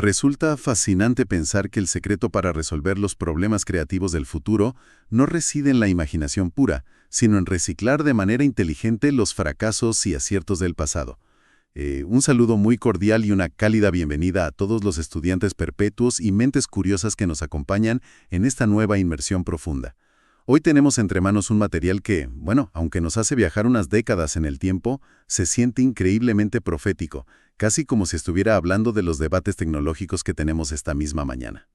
Resulta fascinante pensar que el secreto para resolver los problemas creativos del futuro no reside en la imaginación pura, sino en reciclar de manera inteligente los fracasos y aciertos del pasado. Un saludo muy cordial y una cálida bienvenida a todos los estudiantes perpetuos y mentes curiosas que nos acompañan en esta nueva inmersión profunda. Hoy tenemos entre manos un material que, bueno, aunque nos hace viajar unas décadas en el tiempo, se siente increíblemente profético, casi como si estuviera hablando de los debates tecnológicos que tenemos esta misma mañana.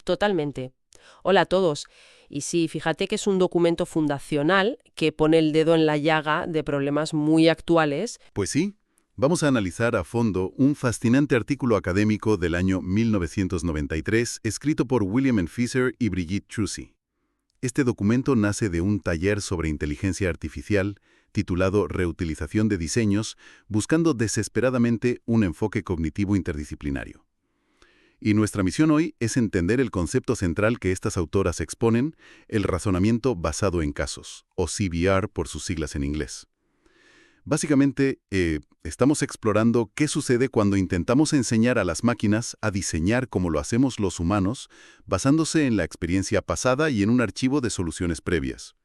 Totalmente. Hola a todos. Y sí, fíjate que es un documento fundacional que pone el dedo en la llaga de problemas muy actuales. Pues sí, vamos a analizar a fondo un fascinante artículo académico del año 1993 escrito por William N. Fisher y Brigitte Trucy. Este documento nace de un taller sobre inteligencia artificial titulado Reutilización de diseños, buscando desesperadamente un enfoque cognitivo interdisciplinario. Y nuestra misión hoy es entender el concepto central que estas autoras exponen, el razonamiento basado en casos, o CBR por sus siglas en inglés. Básicamente, estamos explorando qué sucede cuando intentamos enseñar a las máquinas a diseñar como lo hacemos los humanos, basándose en la experiencia pasada y en un archivo de soluciones previas.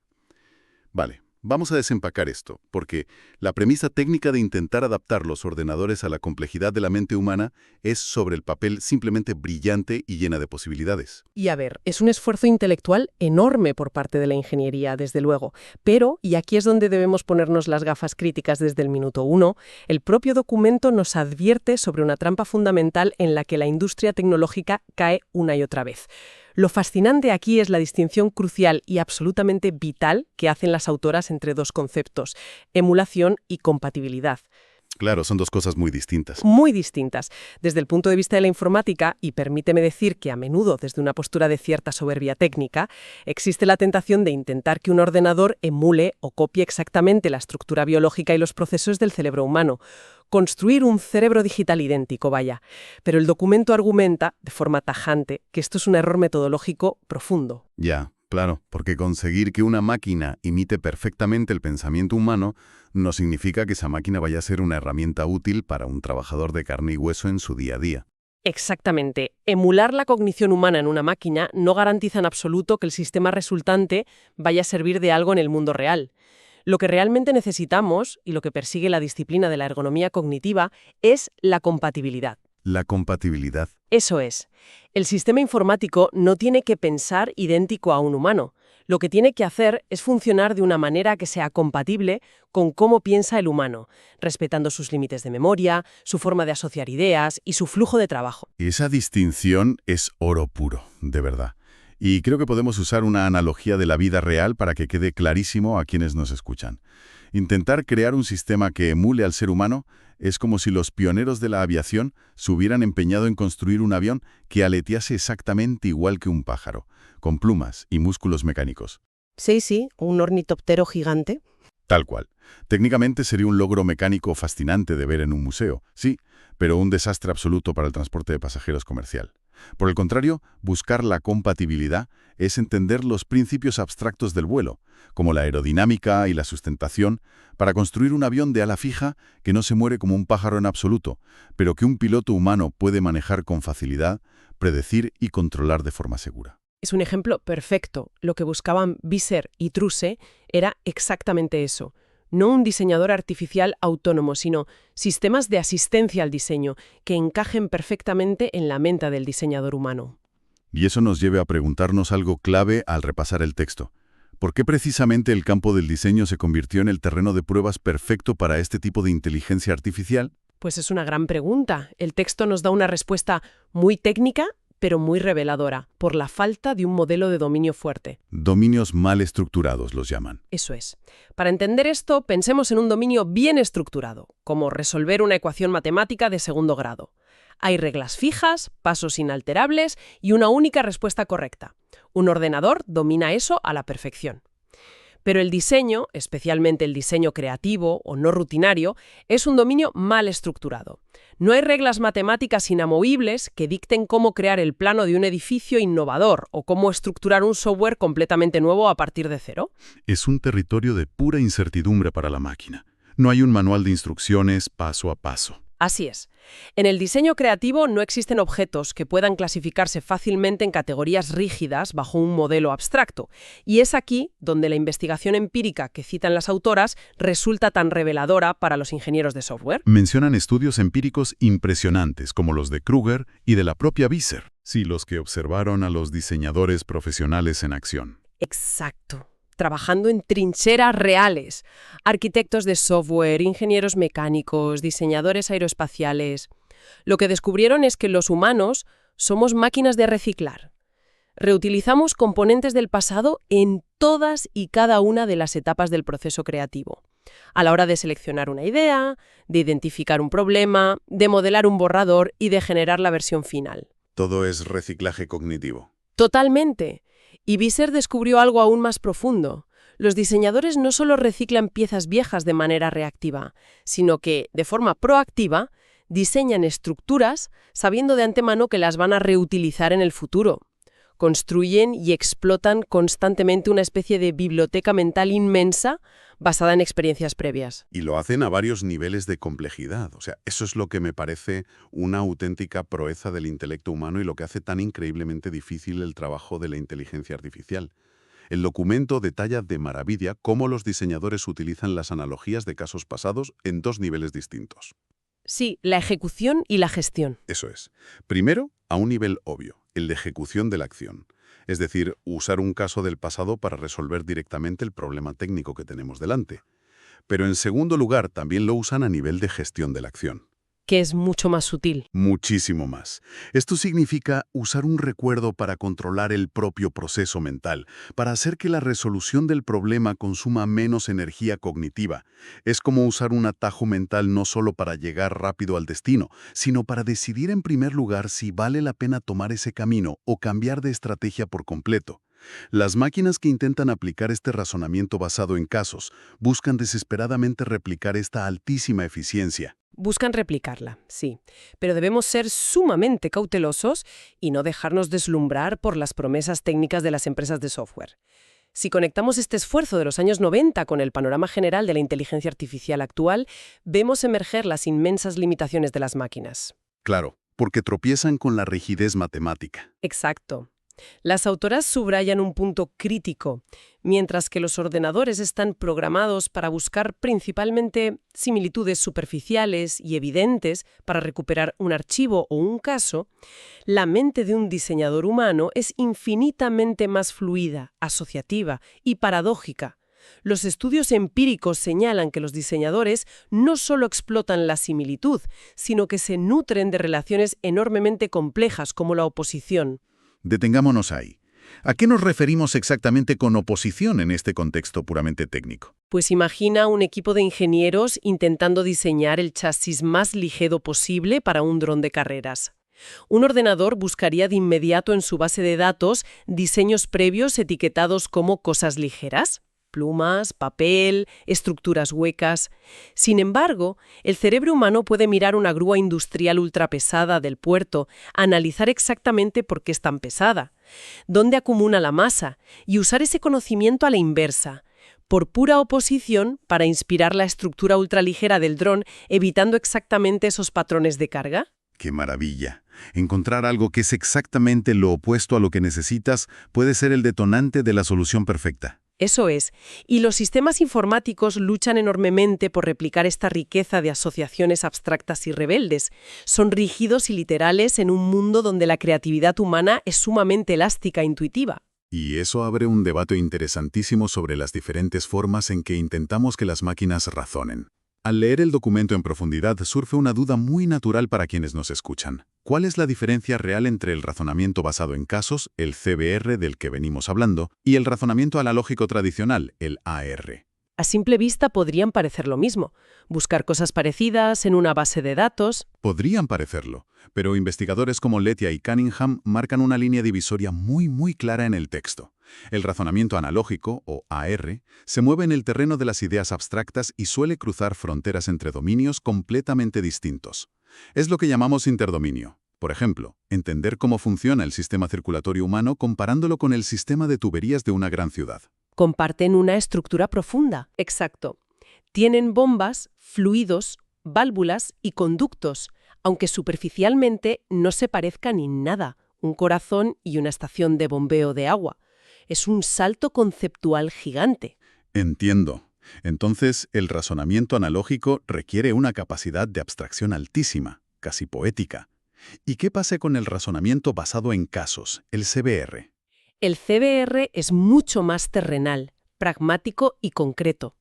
Vale, vamos a desempacar esto, porque la premisa técnica de intentar adaptar los ordenadores a la complejidad de la mente humana es sobre el papel simplemente brillante y llena de posibilidades. Y a ver, es un esfuerzo intelectual enorme por parte de la ingeniería, desde luego. Pero, y aquí es donde debemos ponernos las gafas críticas desde el minuto uno, el propio documento nos advierte sobre una trampa fundamental en la que la industria tecnológica cae una y otra vez. Lo fascinante aquí es la distinción crucial y absolutamente vital que hacen las autoras entre dos conceptos, emulación y compatibilidad. Claro, son dos cosas muy distintas. Muy distintas. Desde el punto de vista de la informática, y permíteme decir que a menudo desde una postura de cierta soberbia técnica, existe la tentación de intentar que un ordenador emule o copie exactamente la estructura biológica y los procesos del cerebro humano. Construir un cerebro digital idéntico, vaya. Pero el documento argumenta, de forma tajante, que esto es un error metodológico profundo. Ya, claro, porque conseguir que una máquina imite perfectamente el pensamiento humano no significa que esa máquina vaya a ser una herramienta útil para un trabajador de carne y hueso en su día a día. Exactamente. Emular la cognición humana en una máquina no garantiza en absoluto que el sistema resultante vaya a servir de algo en el mundo real. Lo que realmente necesitamos, y lo que persigue la disciplina de la ergonomía cognitiva, es la compatibilidad. La compatibilidad. Eso es. El sistema informático no tiene que pensar idéntico a un humano. Lo que tiene que hacer es funcionar de una manera que sea compatible con cómo piensa el humano, respetando sus límites de memoria, su forma de asociar ideas y su flujo de trabajo. Esa distinción es oro puro, de verdad. Y creo que podemos usar una analogía de la vida real para que quede clarísimo a quienes nos escuchan. Intentar crear un sistema que emule al ser humano es como si los pioneros de la aviación se hubieran empeñado en construir un avión que aletease exactamente igual que un pájaro, con plumas y músculos mecánicos. Sí, un ornitóptero gigante. Tal cual. Técnicamente sería un logro mecánico fascinante de ver en un museo, sí, pero un desastre absoluto para el transporte de pasajeros comercial. Por el contrario, buscar la compatibilidad es entender los principios abstractos del vuelo, como la aerodinámica y la sustentación, para construir un avión de ala fija que no se muere como un pájaro en absoluto, pero que un piloto humano puede manejar con facilidad, predecir y controlar de forma segura. Es un ejemplo perfecto. Lo que buscaban Visser y Truce era exactamente eso. No un diseñador artificial autónomo, sino sistemas de asistencia al diseño que encajen perfectamente en la mente del diseñador humano. Y eso nos lleva a preguntarnos algo clave al repasar el texto. ¿Por qué precisamente el campo del diseño se convirtió en el terreno de pruebas perfecto para este tipo de inteligencia artificial? Pues es una gran pregunta. El texto nos da una respuesta muy técnica, pero muy reveladora, por la falta de un modelo de dominio fuerte. Dominios mal estructurados los llaman. Eso es. Para entender esto, pensemos en un dominio bien estructurado, como resolver una ecuación matemática de segundo grado. Hay reglas fijas, pasos inalterables y una única respuesta correcta. Un ordenador domina eso a la perfección. Pero el diseño, especialmente el diseño creativo o no rutinario, es un dominio mal estructurado. No hay reglas matemáticas inamovibles que dicten cómo crear el plano de un edificio innovador o cómo estructurar un software completamente nuevo a partir de cero. Es un territorio de pura incertidumbre para la máquina. No hay un manual de instrucciones paso a paso. Así es. En el diseño creativo no existen objetos que puedan clasificarse fácilmente en categorías rígidas bajo un modelo abstracto, y es aquí donde la investigación empírica que citan las autoras resulta tan reveladora para los ingenieros de software. Mencionan estudios empíricos impresionantes como los de Kruger y de la propia Visser, sí, los que observaron a los diseñadores profesionales en acción. Exacto. Trabajando en trincheras reales. Arquitectos de software, ingenieros mecánicos, diseñadores aeroespaciales. Lo que descubrieron es que los humanos somos máquinas de reciclar. Reutilizamos componentes del pasado en todas y cada una de las etapas del proceso creativo. A la hora de seleccionar una idea, de identificar un problema, de modelar un borrador y de generar la versión final. Todo es reciclaje cognitivo. Totalmente. Y Visser descubrió algo aún más profundo. Los diseñadores no solo reciclan piezas viejas de manera reactiva, sino que, de forma proactiva, diseñan estructuras sabiendo de antemano que las van a reutilizar en el futuro. Construyen y explotan constantemente una especie de biblioteca mental inmensa basada en experiencias previas. Y lo hacen a varios niveles de complejidad. O sea, eso es lo que me parece una auténtica proeza del intelecto humano y lo que hace tan increíblemente difícil el trabajo de la inteligencia artificial. El documento detalla de maravilla cómo los diseñadores utilizan las analogías de casos pasados en dos niveles distintos. Sí, la ejecución y la gestión. Eso es. Primero, a un nivel obvio, el de ejecución de la acción. Es decir, usar un caso del pasado para resolver directamente el problema técnico que tenemos delante. Pero en segundo lugar, también lo usan a nivel de gestión de la acción. Que es mucho más sutil. Muchísimo más. Esto significa usar un recuerdo para controlar el propio proceso mental, para hacer que la resolución del problema consuma menos energía cognitiva. Es como usar un atajo mental no solo para llegar rápido al destino, sino para decidir en primer lugar si vale la pena tomar ese camino o cambiar de estrategia por completo. Las máquinas que intentan aplicar este razonamiento basado en casos buscan desesperadamente replicar esta altísima eficiencia. Buscan replicarla, sí, pero debemos ser sumamente cautelosos y no dejarnos deslumbrar por las promesas técnicas de las empresas de software. Si conectamos este esfuerzo de los años 90 con el panorama general de la inteligencia artificial actual, vemos emerger las inmensas limitaciones de las máquinas. Claro, porque tropiezan con la rigidez matemática. Exacto. Las autoras subrayan un punto crítico. Mientras que los ordenadores están programados para buscar principalmente similitudes superficiales y evidentes para recuperar un archivo o un caso, la mente de un diseñador humano es infinitamente más fluida, asociativa y paradójica. Los estudios empíricos señalan que los diseñadores no solo explotan la similitud, sino que se nutren de relaciones enormemente complejas como la oposición. Detengámonos ahí. ¿A qué nos referimos exactamente con oposición en este contexto puramente técnico? Pues imagina un equipo de ingenieros intentando diseñar el chasis más ligero posible para un dron de carreras. Un ordenador buscaría de inmediato en su base de datos diseños previos etiquetados como cosas ligeras. Plumas, papel, estructuras huecas. Sin embargo, el cerebro humano puede mirar una grúa industrial ultrapesada del puerto, analizar exactamente por qué es tan pesada, dónde acumula la masa y usar ese conocimiento a la inversa, por pura oposición para inspirar la estructura ultraligera del dron, evitando exactamente esos patrones de carga. ¡Qué maravilla! Encontrar algo que es exactamente lo opuesto a lo que necesitas puede ser el detonante de la solución perfecta. Eso es. Y los sistemas informáticos luchan enormemente por replicar esta riqueza de asociaciones abstractas y rebeldes. Son rígidos y literales en un mundo donde la creatividad humana es sumamente elástica e intuitiva. Y eso abre un debate interesantísimo sobre las diferentes formas en que intentamos que las máquinas razonen. Al leer el documento en profundidad surge una duda muy natural para quienes nos escuchan. ¿Cuál es la diferencia real entre el razonamiento basado en casos, el CBR del que venimos hablando, y el razonamiento analógico tradicional, el AR? A simple vista podrían parecer lo mismo. Buscar cosas parecidas en una base de datos. Podrían parecerlo, pero investigadores como Letia y Cunningham marcan una línea divisoria muy clara en el texto. El razonamiento analógico, o AR, se mueve en el terreno de las ideas abstractas y suele cruzar fronteras entre dominios completamente distintos. Es lo que llamamos interdominio. Por ejemplo, entender cómo funciona el sistema circulatorio humano comparándolo con el sistema de tuberías de una gran ciudad. Comparten una estructura profunda. Exacto. Tienen bombas, fluidos, válvulas y conductos, aunque superficialmente no se parezcan en nada, un corazón y una estación de bombeo de agua. Es un salto conceptual gigante. Entiendo. Entonces, el razonamiento analógico requiere una capacidad de abstracción altísima, casi poética. ¿Y qué pasa con el razonamiento basado en casos, el CBR? El CBR es mucho más terrenal, pragmático y concreto.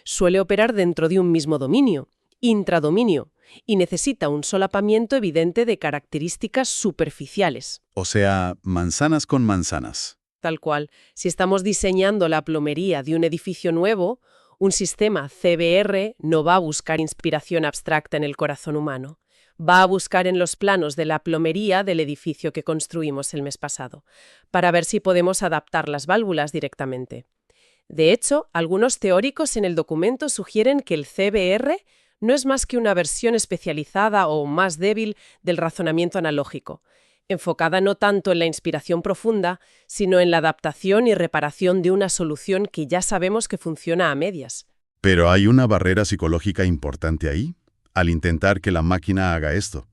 Suele operar dentro de un mismo dominio, intradominio, y necesita un solapamiento evidente de características superficiales. O sea, manzanas con manzanas. Tal cual, si estamos diseñando la plomería de un edificio nuevo, un sistema CBR no va a buscar inspiración abstracta en el corazón humano. Va a buscar en los planos de la plomería del edificio que construimos el mes pasado, para ver si podemos adaptar las válvulas directamente. De hecho, algunos teóricos en el documento sugieren que el CBR no es más que una versión especializada o más débil del razonamiento analógico, enfocada no tanto en la inspiración profunda, sino en la adaptación y reparación de una solución que ya sabemos que funciona a medias. Pero hay una barrera psicológica importante ahí, al intentar que la máquina haga esto.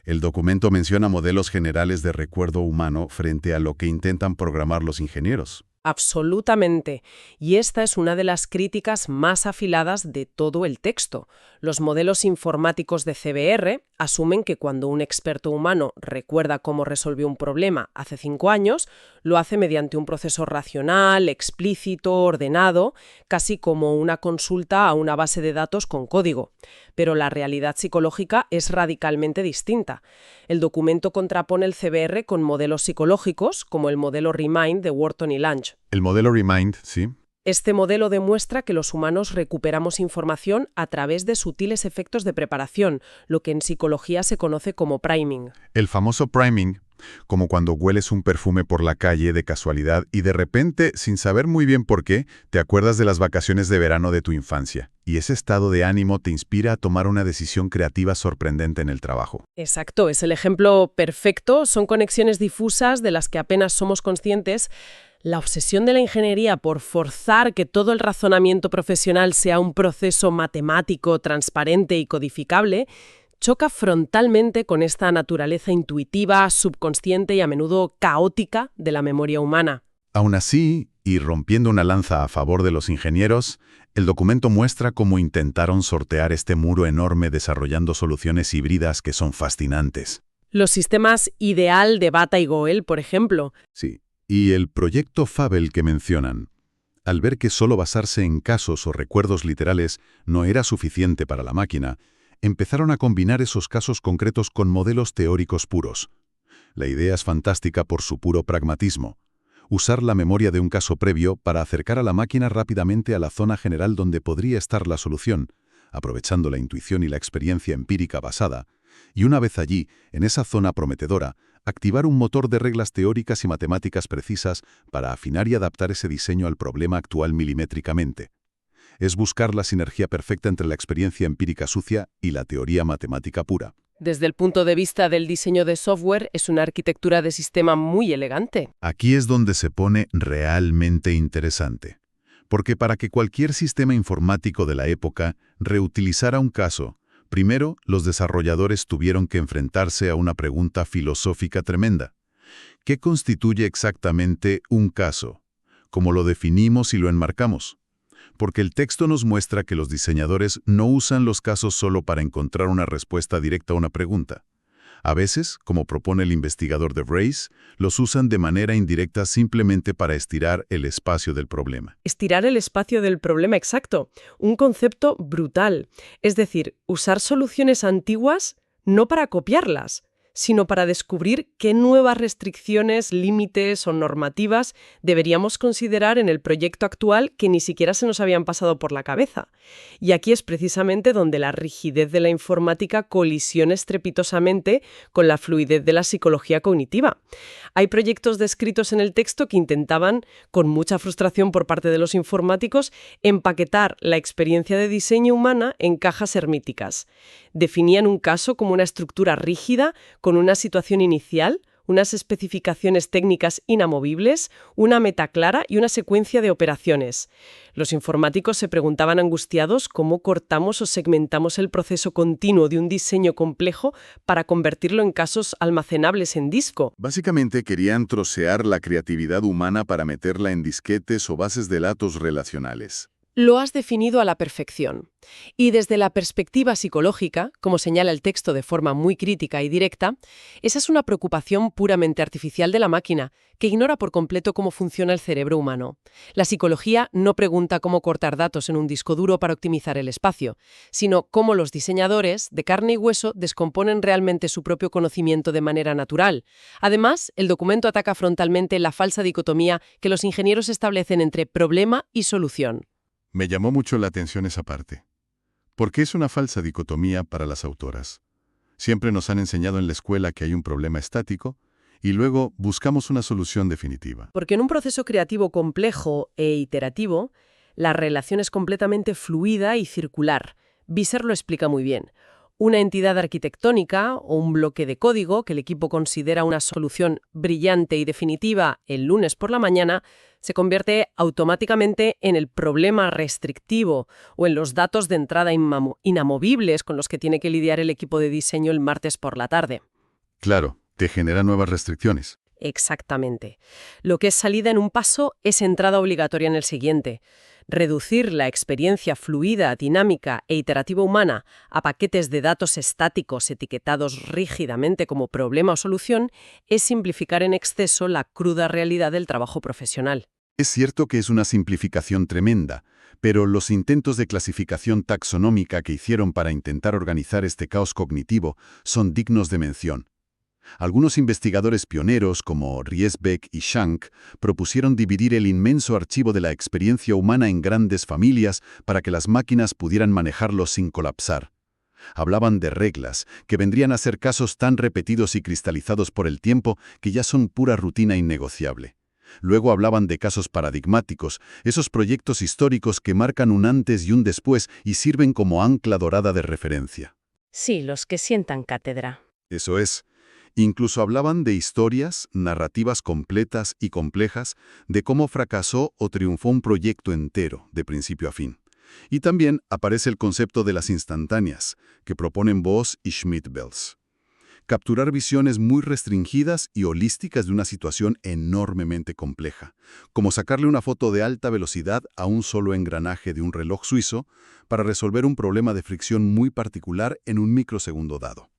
El documento menciona modelos generales de recuerdo humano frente a lo que intentan programar los ingenieros. Absolutamente. Y esta es una de las críticas más afiladas de todo el texto. Los modelos informáticos de CBR asumen que cuando un experto humano recuerda cómo resolvió un problema hace 5 años, lo hace mediante un proceso racional, explícito, ordenado, casi como una consulta a una base de datos con código. Pero la realidad psicológica es radicalmente distinta. El documento contrapone el CBR con modelos psicológicos, como el modelo Remind de Wharton y Lange. El modelo Remind, sí. Este modelo demuestra que los humanos recuperamos información a través de sutiles efectos de preparación, lo que en psicología se conoce como priming. El famoso priming, como cuando hueles un perfume por la calle de casualidad y de repente, sin saber muy bien por qué, te acuerdas de las vacaciones de verano de tu infancia. Y ese estado de ánimo te inspira a tomar una decisión creativa sorprendente en el trabajo. Exacto, es el ejemplo perfecto. Son conexiones difusas de las que apenas somos conscientes. La obsesión de la ingeniería por forzar que todo el razonamiento profesional sea un proceso matemático, transparente y codificable choca frontalmente con esta naturaleza intuitiva, subconsciente y a menudo caótica de la memoria humana. Aún así, y rompiendo una lanza a favor de los ingenieros, el documento muestra cómo intentaron sortear este muro enorme desarrollando soluciones híbridas que son fascinantes. Los sistemas ideal de Bata y Goel, por ejemplo. Sí. Y el proyecto Fabel que mencionan, al ver que solo basarse en casos o recuerdos literales no era suficiente para la máquina, empezaron a combinar esos casos concretos con modelos teóricos puros. La idea es fantástica por su puro pragmatismo. Usar la memoria de un caso previo para acercar a la máquina rápidamente a la zona general donde podría estar la solución, aprovechando la intuición y la experiencia empírica basada, y una vez allí, en esa zona prometedora, activar un motor de reglas teóricas y matemáticas precisas para afinar y adaptar ese diseño al problema actual milimétricamente. Es buscar la sinergia perfecta entre la experiencia empírica sucia y la teoría matemática pura. Desde el punto de vista del diseño de software, es una arquitectura de sistema muy elegante. Aquí es donde se pone realmente interesante. Porque para que cualquier sistema informático de la época reutilizara un caso, primero, los desarrolladores tuvieron que enfrentarse a una pregunta filosófica tremenda. ¿Qué constituye exactamente un caso? ¿Cómo lo definimos y lo enmarcamos? Porque el texto nos muestra que los diseñadores no usan los casos solo para encontrar una respuesta directa a una pregunta. A veces, como propone el investigador de Brace, los usan de manera indirecta simplemente para estirar el espacio del problema. Estirar el espacio del problema, exacto. Un concepto brutal. Es decir, usar soluciones antiguas no para copiarlas, sino para descubrir qué nuevas restricciones, límites o normativas deberíamos considerar en el proyecto actual que ni siquiera se nos habían pasado por la cabeza. Y aquí es precisamente donde la rigidez de la informática colisiona estrepitosamente con la fluidez de la psicología cognitiva. Hay proyectos descritos en el texto que intentaban, con mucha frustración por parte de los informáticos, empaquetar la experiencia de diseño humana en cajas herméticas. Definían un caso como una estructura rígida con una situación inicial, unas especificaciones técnicas inamovibles, una meta clara y una secuencia de operaciones. Los informáticos se preguntaban angustiados cómo cortamos o segmentamos el proceso continuo de un diseño complejo para convertirlo en casos almacenables en disco. Básicamente querían trocear la creatividad humana para meterla en disquetes o bases de datos relacionales. Lo has definido a la perfección. Y desde la perspectiva psicológica, como señala el texto de forma muy crítica y directa, esa es una preocupación puramente artificial de la máquina, que ignora por completo cómo funciona el cerebro humano. La psicología no pregunta cómo cortar datos en un disco duro para optimizar el espacio, sino cómo los diseñadores, de carne y hueso, descomponen realmente su propio conocimiento de manera natural. Además, el documento ataca frontalmente la falsa dicotomía que los ingenieros establecen entre problema y solución. Me llamó mucho la atención esa parte. Porque es una falsa dicotomía para las autoras. Siempre nos han enseñado en la escuela que hay un problema estático y luego buscamos una solución definitiva. Porque en un proceso creativo complejo e iterativo, la relación es completamente fluida y circular. Visser lo explica muy bien. Una entidad arquitectónica o un bloque de código que el equipo considera una solución brillante y definitiva el lunes por la mañana se convierte automáticamente en el problema restrictivo o en los datos de entrada inamovibles con los que tiene que lidiar el equipo de diseño el martes por la tarde. Claro, te genera nuevas restricciones. Exactamente. Lo que es salida en un paso es entrada obligatoria en el siguiente. Reducir la experiencia fluida, dinámica e iterativa humana a paquetes de datos estáticos etiquetados rígidamente como problema o solución es simplificar en exceso la cruda realidad del trabajo profesional. Es cierto que es una simplificación tremenda, pero los intentos de clasificación taxonómica que hicieron para intentar organizar este caos cognitivo son dignos de mención. Algunos investigadores pioneros, como Riesbeck y Schank, propusieron dividir el inmenso archivo de la experiencia humana en grandes familias para que las máquinas pudieran manejarlo sin colapsar. Hablaban de reglas, que vendrían a ser casos tan repetidos y cristalizados por el tiempo que ya son pura rutina innegociable. Luego hablaban de casos paradigmáticos, esos proyectos históricos que marcan un antes y un después y sirven como ancla dorada de referencia. Sí, los que sientan cátedra. Eso es. Incluso hablaban de historias, narrativas completas y complejas, de cómo fracasó o triunfó un proyecto entero, de principio a fin. Y también aparece el concepto de las instantáneas, que proponen Voss y Schmidt-Belz. Capturar visiones muy restringidas y holísticas de una situación enormemente compleja, como sacarle una foto de alta velocidad a un solo engranaje de un reloj suizo para resolver un problema de fricción muy particular en un microsegundo dado.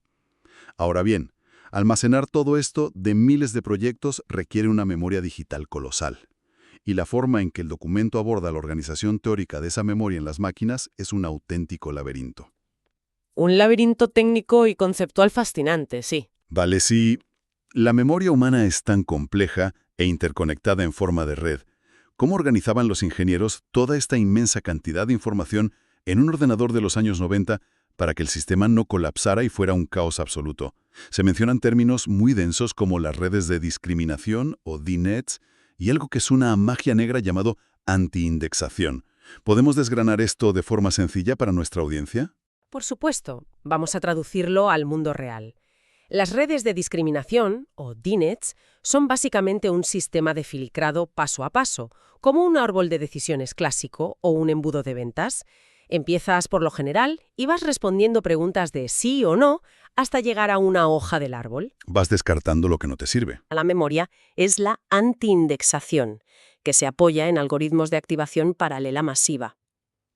Ahora bien, almacenar todo esto de miles de proyectos requiere una memoria digital colosal. Y la forma en que el documento aborda la organización teórica de esa memoria en las máquinas es un auténtico laberinto. Un laberinto técnico y conceptual fascinante, sí. Vale, si la memoria humana es tan compleja e interconectada en forma de red, ¿cómo organizaban los ingenieros toda esta inmensa cantidad de información en un ordenador de los años 90 para que el sistema no colapsara y fuera un caos absoluto? Se mencionan términos muy densos como las redes de discriminación o D-Nets y algo que suena a magia negra llamado anti-indexación. ¿Podemos desgranar esto de forma sencilla para nuestra audiencia? Por supuesto, vamos a traducirlo al mundo real. Las redes de discriminación, o D-Nets, son básicamente un sistema de filtrado paso a paso, como un árbol de decisiones clásico o un embudo de ventas. Empiezas por lo general y vas respondiendo preguntas de sí o no hasta llegar a una hoja del árbol. Vas descartando lo que no te sirve. La memoria es la anti-indexación, que se apoya en algoritmos de activación paralela masiva.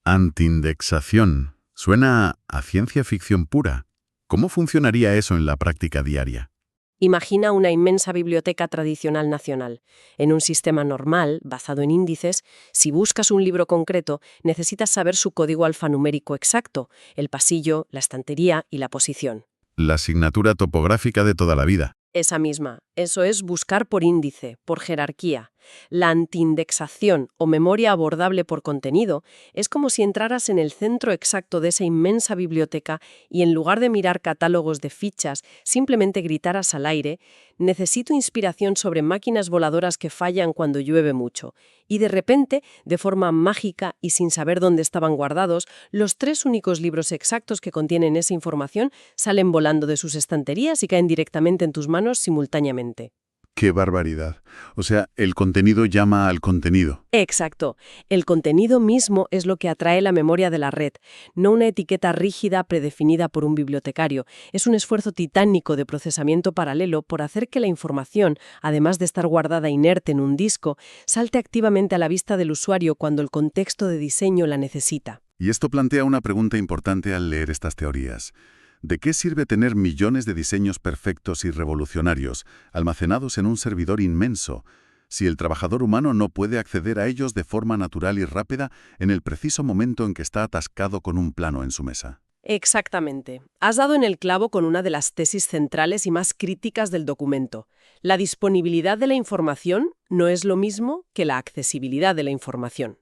Anti-indexación. Suena a ciencia ficción pura. ¿Cómo funcionaría eso en la práctica diaria? Imagina una inmensa biblioteca tradicional nacional. En un sistema normal, basado en índices, si buscas un libro concreto, necesitas saber su código alfanumérico exacto, el pasillo, la estantería y la posición. La asignatura topográfica de toda la vida. Esa misma. Eso es buscar por índice, por jerarquía. La antiindexación o memoria abordable por contenido es como si entraras en el centro exacto de esa inmensa biblioteca y en lugar de mirar catálogos de fichas, simplemente gritaras al aire: necesito inspiración sobre máquinas voladoras que fallan cuando llueve mucho. Y de repente, de forma mágica y sin saber dónde estaban guardados, los 3 únicos libros exactos que contienen esa información salen volando de sus estanterías y caen directamente en tus manos simultáneamente. ¡Qué barbaridad! O sea, el contenido llama al contenido. Exacto. El contenido mismo es lo que atrae la memoria de la red, no una etiqueta rígida predefinida por un bibliotecario. Es un esfuerzo titánico de procesamiento paralelo por hacer que la información, además de estar guardada inerte en un disco, salte activamente a la vista del usuario cuando el contexto de diseño la necesita. Y esto plantea una pregunta importante al leer estas teorías. ¿De qué sirve tener millones de diseños perfectos y revolucionarios almacenados en un servidor inmenso si el trabajador humano no puede acceder a ellos de forma natural y rápida en el preciso momento en que está atascado con un plano en su mesa? Exactamente. Has dado en el clavo con una de las tesis centrales y más críticas del documento. La disponibilidad de la información no es lo mismo que la accesibilidad de la información.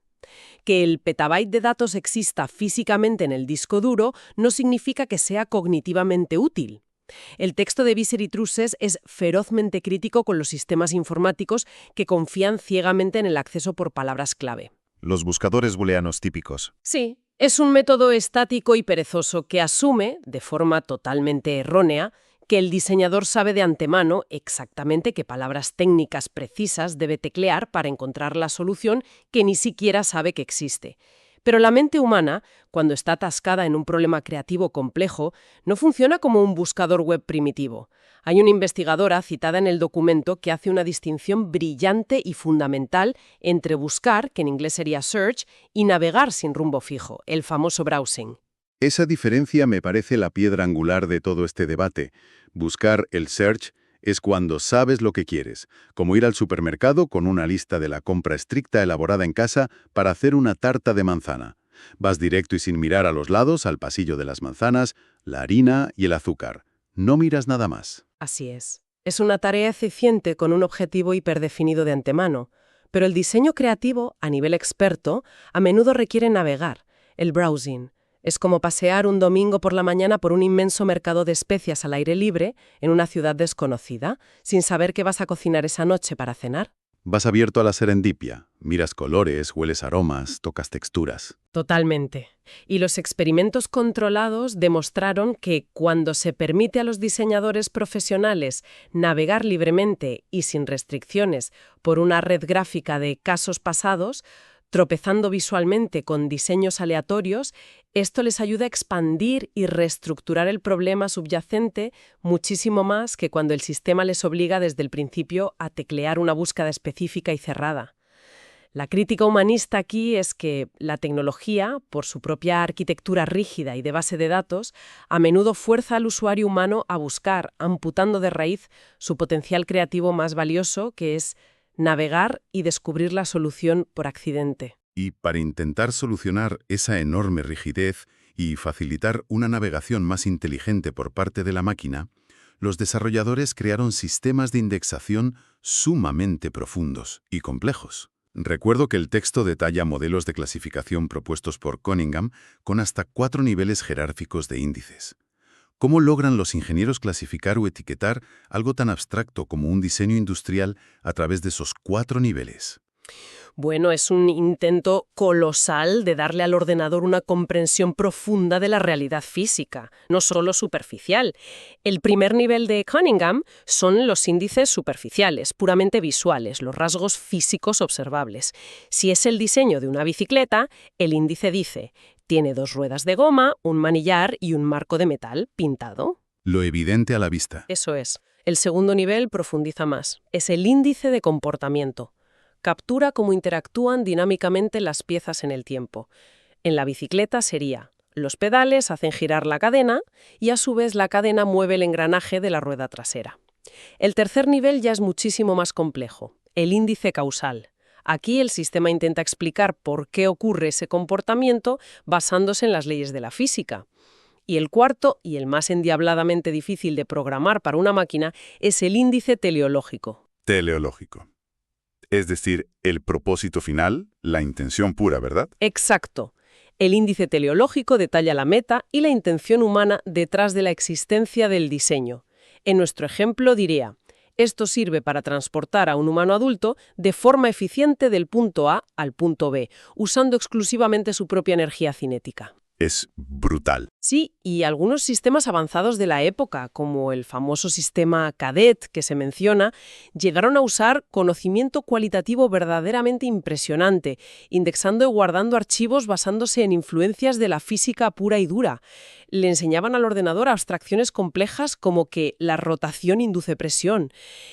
Que el petabyte de datos exista físicamente en el disco duro no significa que sea cognitivamente útil. El texto de Visser y Trussess es ferozmente crítico con los sistemas informáticos que confían ciegamente en el acceso por palabras clave. Los buscadores booleanos típicos. Sí, es un método estático y perezoso que asume, de forma totalmente errónea, que el diseñador sabe de antemano exactamente qué palabras técnicas precisas debe teclear para encontrar la solución que ni siquiera sabe que existe. Pero la mente humana, cuando está atascada en un problema creativo complejo, no funciona como un buscador web primitivo. Hay una investigadora citada en el documento que hace una distinción brillante y fundamental entre buscar, que en inglés sería search, y navegar sin rumbo fijo, el famoso browsing. Esa diferencia me parece la piedra angular de todo este debate. Buscar, el search, es cuando sabes lo que quieres, como ir al supermercado con una lista de la compra estricta elaborada en casa para hacer una tarta de manzana. Vas directo y sin mirar a los lados al pasillo de las manzanas, la harina y el azúcar. No miras nada más. Así es. Es una tarea eficiente con un objetivo hiperdefinido de antemano, pero el diseño creativo, a nivel experto, a menudo requiere navegar, el browsing. Es como pasear un domingo por la mañana por un inmenso mercado de especias al aire libre en una ciudad desconocida, sin saber qué vas a cocinar esa noche para cenar. Vas abierto a la serendipia. Miras colores, hueles aromas, tocas texturas. Totalmente. Y los experimentos controlados demostraron que cuando se permite a los diseñadores profesionales navegar libremente y sin restricciones por una red gráfica de casos pasados, tropezando visualmente con diseños aleatorios, esto les ayuda a expandir y reestructurar el problema subyacente muchísimo más que cuando el sistema les obliga desde el principio a teclear una búsqueda específica y cerrada. La crítica humanista aquí es que la tecnología, por su propia arquitectura rígida y de base de datos, a menudo fuerza al usuario humano a buscar, amputando de raíz su potencial creativo más valioso, que es navegar y descubrir la solución por accidente. Y para intentar solucionar esa enorme rigidez y facilitar una navegación más inteligente por parte de la máquina, los desarrolladores crearon sistemas de indexación sumamente profundos y complejos. Recuerdo que el texto detalla modelos de clasificación propuestos por Cunningham con hasta 4 niveles jerárquicos de índices. ¿Cómo logran los ingenieros clasificar o etiquetar algo tan abstracto como un diseño industrial a través de esos 4 niveles? Bueno, es un intento colosal de darle al ordenador una comprensión profunda de la realidad física, no solo superficial. El primer nivel de Cunningham son los índices superficiales, puramente visuales, los rasgos físicos observables. Si es el diseño de una bicicleta, el índice dice: tiene 2 ruedas de goma, un manillar y un marco de metal pintado. Lo evidente a la vista. Eso es. El segundo nivel profundiza más. Es el índice de comportamiento. Captura cómo interactúan dinámicamente las piezas en el tiempo. En la bicicleta sería: los pedales hacen girar la cadena y a su vez la cadena mueve el engranaje de la rueda trasera. El tercer nivel ya es muchísimo más complejo, el índice causal. Aquí el sistema intenta explicar por qué ocurre ese comportamiento basándose en las leyes de la física. Y el cuarto, y el más endiabladamente difícil de programar para una máquina, es el índice teleológico. Teleológico. Es decir, el propósito final, la intención pura, ¿verdad? Exacto. El índice teleológico detalla la meta y la intención humana detrás de la existencia del diseño. En nuestro ejemplo diría: esto sirve para transportar a un humano adulto de forma eficiente del punto A al punto B, usando exclusivamente su propia energía cinética. Es brutal. Sí, y algunos sistemas avanzados de la época, como el famoso sistema Cadet que se menciona, llegaron a usar conocimiento cualitativo verdaderamente impresionante, indexando y guardando archivos basándose en influencias de la física pura y dura. Le enseñaban al ordenador abstracciones complejas como que la rotación induce presión.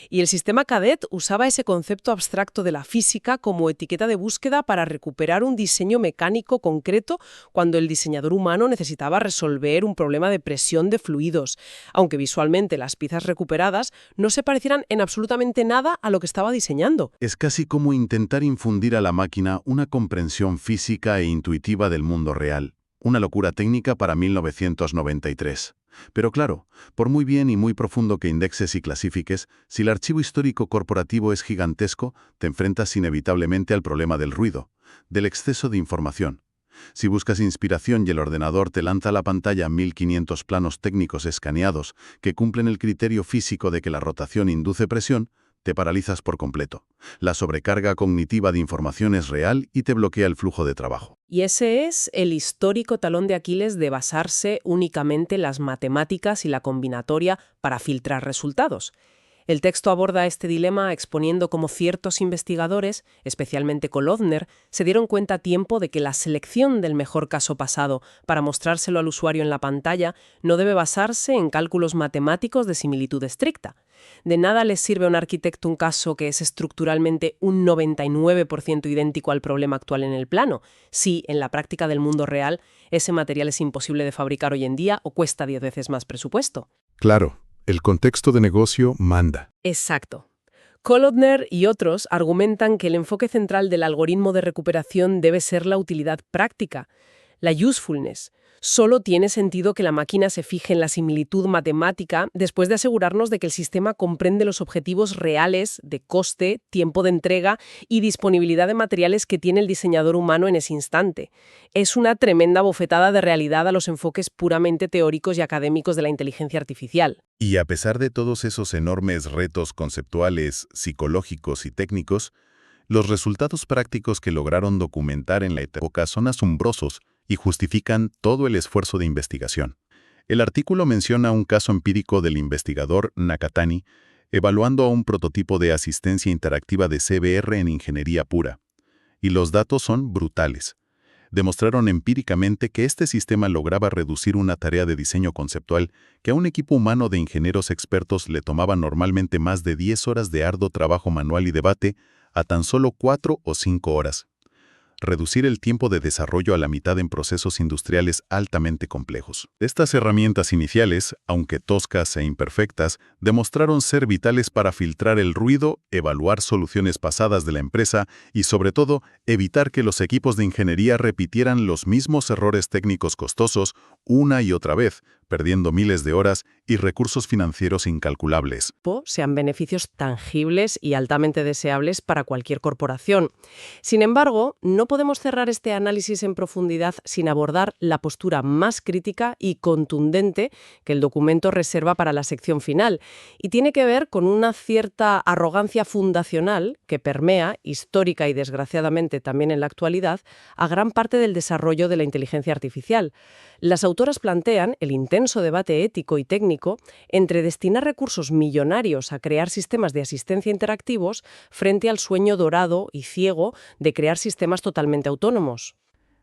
Y el sistema Cadet usaba ese concepto abstracto de la física como etiqueta de búsqueda para recuperar un diseño mecánico concreto cuando el diseñador humano necesitaba resolver un problema de presión de fluidos, aunque visualmente las piezas recuperadas no se parecieran en absolutamente nada a lo que estaba diseñando. Es casi como intentar infundir a la máquina una comprensión física e intuitiva del mundo real. Una locura técnica para 1993. Pero claro, por muy bien y muy profundo que indexes y clasifiques, si el archivo histórico corporativo es gigantesco, te enfrentas inevitablemente al problema del ruido, del exceso de información. Si buscas inspiración y el ordenador te lanza a la pantalla 1500 planos técnicos escaneados que cumplen el criterio físico de que la rotación induce presión, te paralizas por completo. La sobrecarga cognitiva de información es real y te bloquea el flujo de trabajo. Y ese es el histórico talón de Aquiles de basarse únicamente en las matemáticas y la combinatoria para filtrar resultados. El texto aborda este dilema exponiendo cómo ciertos investigadores, especialmente Kolodner, se dieron cuenta a tiempo de que la selección del mejor caso pasado para mostrárselo al usuario en la pantalla no debe basarse en cálculos matemáticos de similitud estricta. De nada les sirve a un arquitecto un caso que es estructuralmente un 99% idéntico al problema actual en el plano, si, en la práctica del mundo real, ese material es imposible de fabricar hoy en día o cuesta 10 veces más presupuesto. Claro, el contexto de negocio manda. Exacto. Kolodner y otros argumentan que el enfoque central del algoritmo de recuperación debe ser la utilidad práctica, la usefulness. Solo tiene sentido que la máquina se fije en la similitud matemática después de asegurarnos de que el sistema comprende los objetivos reales de coste, tiempo de entrega y disponibilidad de materiales que tiene el diseñador humano en ese instante. Es una tremenda bofetada de realidad a los enfoques puramente teóricos y académicos de la inteligencia artificial. Y a pesar de todos esos enormes retos conceptuales, psicológicos y técnicos, los resultados prácticos que lograron documentar en la época son asombrosos y justifican todo el esfuerzo de investigación. El artículo menciona un caso empírico del investigador Nakatani evaluando a un prototipo de asistencia interactiva de CBR en ingeniería pura. Y los datos son brutales. Demostraron empíricamente que este sistema lograba reducir una tarea de diseño conceptual que a un equipo humano de ingenieros expertos le tomaba normalmente más de 10 horas de arduo trabajo manual y debate a tan solo 4 o 5 horas. Reducir el tiempo de desarrollo a la mitad en procesos industriales altamente complejos. Estas herramientas iniciales, aunque toscas e imperfectas, demostraron ser vitales para filtrar el ruido, evaluar soluciones pasadas de la empresa y, sobre todo, evitar que los equipos de ingeniería repitieran los mismos errores técnicos costosos una y otra vez, perdiendo miles de horas y recursos financieros incalculables. Sean beneficios tangibles y altamente deseables para cualquier corporación. Sin embargo, no podemos cerrar este análisis en profundidad sin abordar la postura más crítica y contundente que el documento reserva para la sección final, y tiene que ver con una cierta arrogancia fundacional que permea, histórica y desgraciadamente también en la actualidad, a gran parte del desarrollo de la inteligencia artificial. Las autoras plantean el intenso debate ético y técnico entre destinar recursos millonarios a crear sistemas de asistencia interactivos frente al sueño dorado y ciego de crear sistemas totalmente autónomos.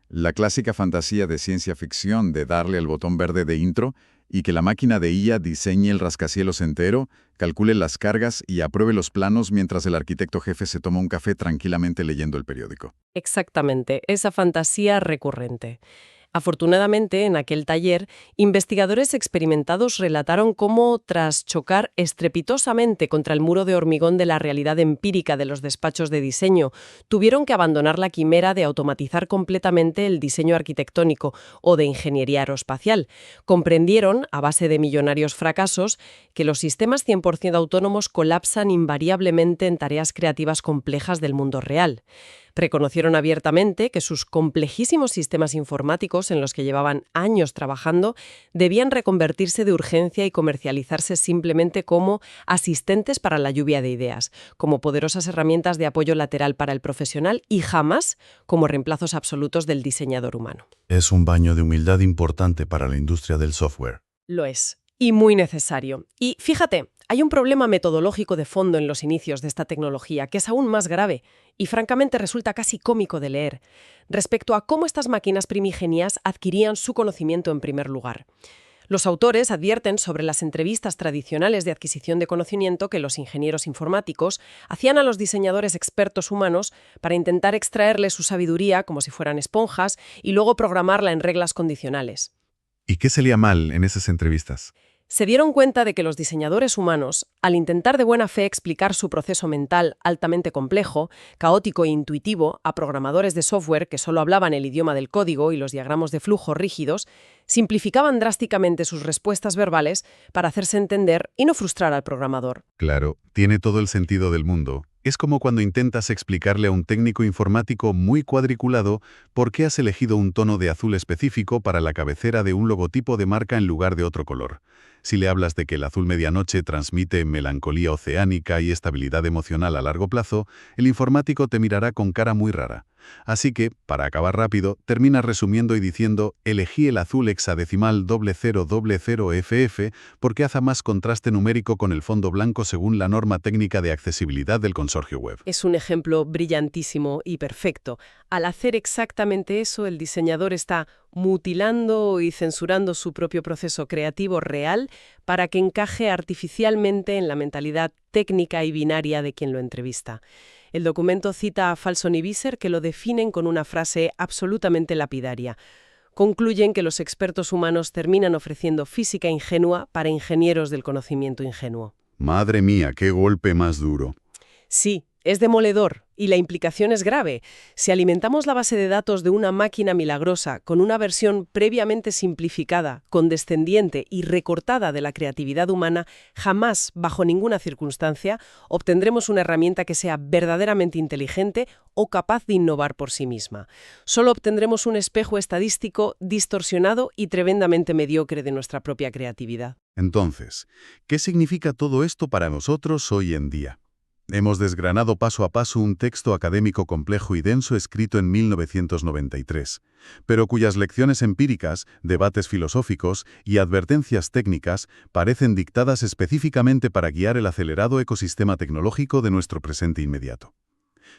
La clásica fantasía de ciencia ficción de darle al botón verde de intro y que la máquina de IA diseñe el rascacielos entero, calcule las cargas y apruebe los planos mientras el arquitecto jefe se toma un café tranquilamente leyendo el periódico. Exactamente, esa fantasía recurrente. Afortunadamente, en aquel taller, investigadores experimentados relataron cómo, tras chocar estrepitosamente contra el muro de hormigón de la realidad empírica de los despachos de diseño, tuvieron que abandonar la quimera de automatizar completamente el diseño arquitectónico o de ingeniería aeroespacial. Comprendieron, a base de millonarios fracasos, que los sistemas 100% autónomos colapsan invariablemente en tareas creativas complejas del mundo real. Reconocieron abiertamente que sus complejísimos sistemas informáticos, en los que llevaban años trabajando, debían reconvertirse de urgencia y comercializarse simplemente como asistentes para la lluvia de ideas, como poderosas herramientas de apoyo lateral para el profesional y jamás como reemplazos absolutos del diseñador humano. Es un baño de humildad importante para la industria del software. Lo es. Y muy necesario. Y fíjate, hay un problema metodológico de fondo en los inicios de esta tecnología que es aún más grave y francamente resulta casi cómico de leer, respecto a cómo estas máquinas primigenias adquirían su conocimiento en primer lugar. Los autores advierten sobre las entrevistas tradicionales de adquisición de conocimiento que los ingenieros informáticos hacían a los diseñadores expertos humanos para intentar extraerles su sabiduría como si fueran esponjas y luego programarla en reglas condicionales. ¿Y qué salía mal en esas entrevistas? Se dieron cuenta de que los diseñadores humanos, al intentar de buena fe explicar su proceso mental altamente complejo, caótico e intuitivo a programadores de software que solo hablaban el idioma del código y los diagramas de flujo rígidos, simplificaban drásticamente sus respuestas verbales para hacerse entender y no frustrar al programador. Claro, tiene todo el sentido del mundo. Es como cuando intentas explicarle a un técnico informático muy cuadriculado por qué has elegido un tono de azul específico para la cabecera de un logotipo de marca en lugar de otro color. Si le hablas de que el azul medianoche transmite melancolía oceánica y estabilidad emocional a largo plazo, el informático te mirará con cara muy rara. Así que, para acabar rápido, termina resumiendo y diciendo «elegí el azul hexadecimal 0000FF porque hace más contraste numérico con el fondo blanco según la norma técnica de accesibilidad del consorcio web». Es un ejemplo brillantísimo y perfecto. Al hacer exactamente eso, el diseñador está mutilando y censurando su propio proceso creativo real para que encaje artificialmente en la mentalidad técnica y binaria de quien lo entrevista. El documento cita a Falson y Visser, que lo definen con una frase absolutamente lapidaria. Concluyen que los expertos humanos terminan ofreciendo física ingenua para ingenieros del conocimiento ingenuo. Madre mía, qué golpe más duro. Sí, es demoledor y la implicación es grave. Si alimentamos la base de datos de una máquina milagrosa con una versión previamente simplificada, condescendiente y recortada de la creatividad humana, jamás, bajo ninguna circunstancia, obtendremos una herramienta que sea verdaderamente inteligente o capaz de innovar por sí misma. Solo obtendremos un espejo estadístico distorsionado y tremendamente mediocre de nuestra propia creatividad. Entonces, ¿qué significa todo esto para nosotros hoy en día? Hemos desgranado paso a paso un texto académico complejo y denso escrito en 1993, pero cuyas lecciones empíricas, debates filosóficos y advertencias técnicas parecen dictadas específicamente para guiar el acelerado ecosistema tecnológico de nuestro presente inmediato.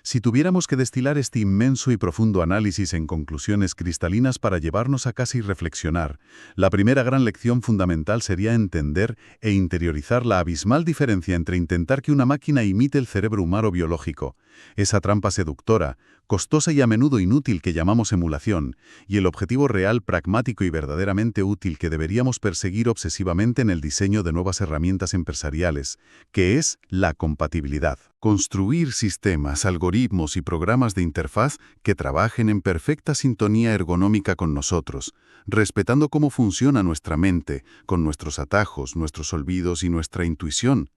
Si tuviéramos que destilar este inmenso y profundo análisis en conclusiones cristalinas para llevarnos a casa y reflexionar, la primera gran lección fundamental sería entender e interiorizar la abismal diferencia entre intentar que una máquina imite el cerebro humano biológico, esa trampa seductora, costosa y a menudo inútil que llamamos emulación, y el objetivo real, pragmático y verdaderamente útil que deberíamos perseguir obsesivamente en el diseño de nuevas herramientas empresariales, que es la compatibilidad. Construir sistemas, algoritmos y programas de interfaz que trabajen en perfecta sintonía ergonómica con nosotros, respetando cómo funciona nuestra mente, con nuestros atajos, nuestros olvidos y nuestra intuición.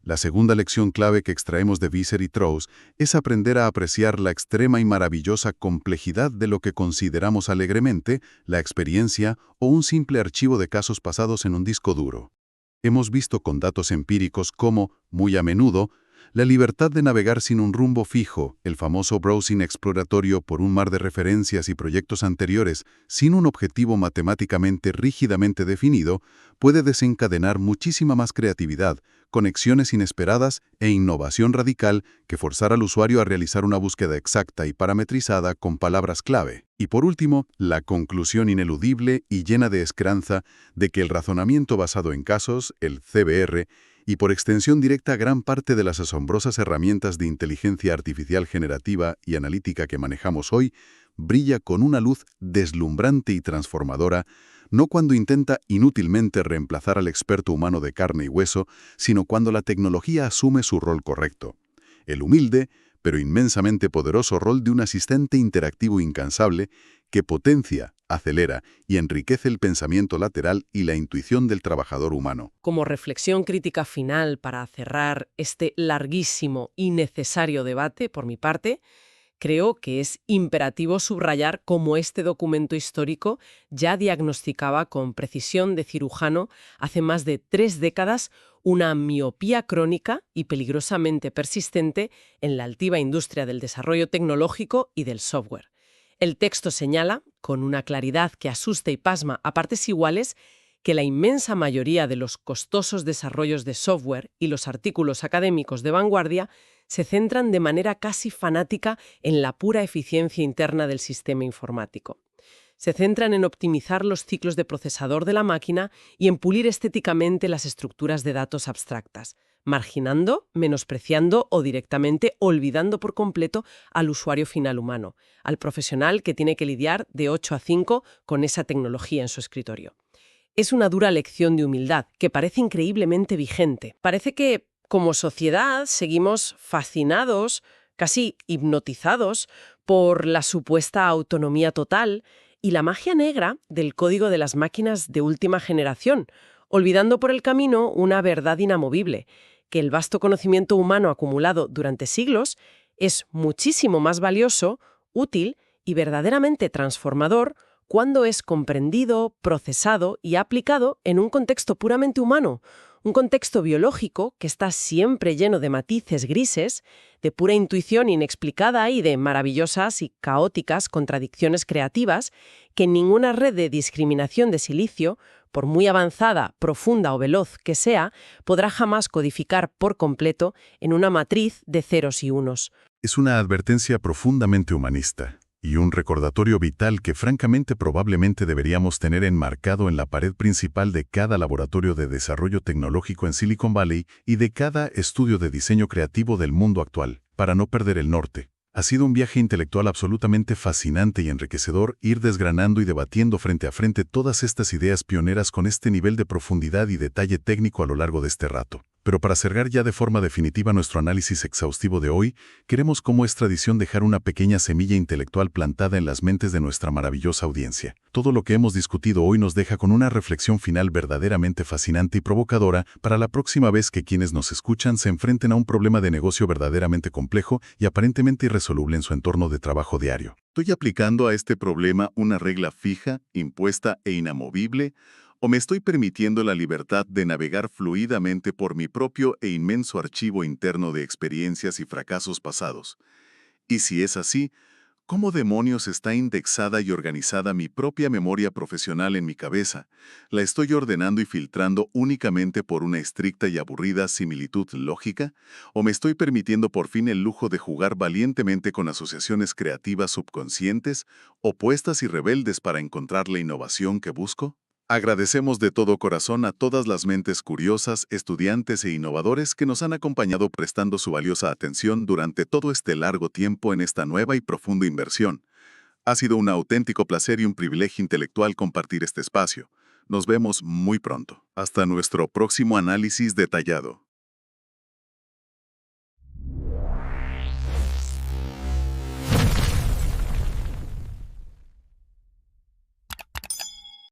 La segunda lección clave que extraemos de Visser y Trousse es aprender a apreciar la extrema y maravillosa complejidad de lo que consideramos alegremente la experiencia o un simple archivo de casos pasados en un disco duro. Hemos visto con datos empíricos cómo, muy a menudo, la libertad de navegar sin un rumbo fijo, el famoso browsing exploratorio por un mar de referencias y proyectos anteriores, sin un objetivo matemáticamente rígidamente definido, puede desencadenar muchísima más creatividad, conexiones inesperadas e innovación radical que forzar al usuario a realizar una búsqueda exacta y parametrizada con palabras clave. Y por último, la conclusión ineludible y llena de esperanza de que el razonamiento basado en casos, el CBR, y por extensión directa gran parte de las asombrosas herramientas de inteligencia artificial generativa y analítica que manejamos hoy, brilla con una luz deslumbrante y transformadora, no cuando intenta inútilmente reemplazar al experto humano de carne y hueso, sino cuando la tecnología asume su rol correcto. El humilde, pero inmensamente poderoso rol de un asistente interactivo incansable que potencia, acelera y enriquece el pensamiento lateral y la intuición del trabajador humano. Como reflexión crítica final para cerrar este larguísimo y necesario debate, por mi parte, creo que es imperativo subrayar cómo este documento histórico ya diagnosticaba con precisión de cirujano hace más de 3 décadas una miopía crónica y peligrosamente persistente en la altiva industria del desarrollo tecnológico y del software. El texto señala, con una claridad que asusta y pasma a partes iguales, que la inmensa mayoría de los costosos desarrollos de software y los artículos académicos de vanguardia se centran de manera casi fanática en la pura eficiencia interna del sistema informático. Se centran en optimizar los ciclos de procesador de la máquina y en pulir estéticamente las estructuras de datos abstractas, marginando, menospreciando o directamente olvidando por completo al usuario final humano, al profesional que tiene que lidiar de 8 a 5 con esa tecnología en su escritorio. Es una dura lección de humildad que parece increíblemente vigente. Parece que, como sociedad, seguimos fascinados, casi hipnotizados, por la supuesta autonomía total y la magia negra del código de las máquinas de última generación, olvidando por el camino una verdad inamovible, que el vasto conocimiento humano acumulado durante siglos es muchísimo más valioso, útil y verdaderamente transformador cuando es comprendido, procesado y aplicado en un contexto puramente humano, un contexto biológico que está siempre lleno de matices grises, de pura intuición inexplicada y de maravillosas y caóticas contradicciones creativas que ninguna red de discriminación de silicio, por muy avanzada, profunda o veloz que sea, podrá jamás codificar por completo en una matriz de ceros y unos. Es una advertencia profundamente humanista y un recordatorio vital que francamente probablemente deberíamos tener enmarcado en la pared principal de cada laboratorio de desarrollo tecnológico en Silicon Valley y de cada estudio de diseño creativo del mundo actual, para no perder el norte. Ha sido un viaje intelectual absolutamente fascinante y enriquecedor ir desgranando y debatiendo frente a frente todas estas ideas pioneras con este nivel de profundidad y detalle técnico a lo largo de este rato. Pero para cerrar ya de forma definitiva nuestro análisis exhaustivo de hoy, queremos como es tradición dejar una pequeña semilla intelectual plantada en las mentes de nuestra maravillosa audiencia. Todo lo que hemos discutido hoy nos deja con una reflexión final verdaderamente fascinante y provocadora para la próxima vez que quienes nos escuchan se enfrenten a un problema de negocio verdaderamente complejo y aparentemente irresoluble en su entorno de trabajo diario. ¿Estoy aplicando a este problema una regla fija, impuesta e inamovible? ¿O me estoy permitiendo la libertad de navegar fluidamente por mi propio e inmenso archivo interno de experiencias y fracasos pasados? Y si es así, ¿cómo demonios está indexada y organizada mi propia memoria profesional en mi cabeza? ¿La estoy ordenando y filtrando únicamente por una estricta y aburrida similitud lógica? ¿O me estoy permitiendo por fin el lujo de jugar valientemente con asociaciones creativas subconscientes, opuestas y rebeldes para encontrar la innovación que busco? Agradecemos de todo corazón a todas las mentes curiosas, estudiantes e innovadores que nos han acompañado prestando su valiosa atención durante todo este largo tiempo en esta nueva y profunda inversión. Ha sido un auténtico placer y un privilegio intelectual compartir este espacio. Nos vemos muy pronto. Hasta nuestro próximo análisis detallado.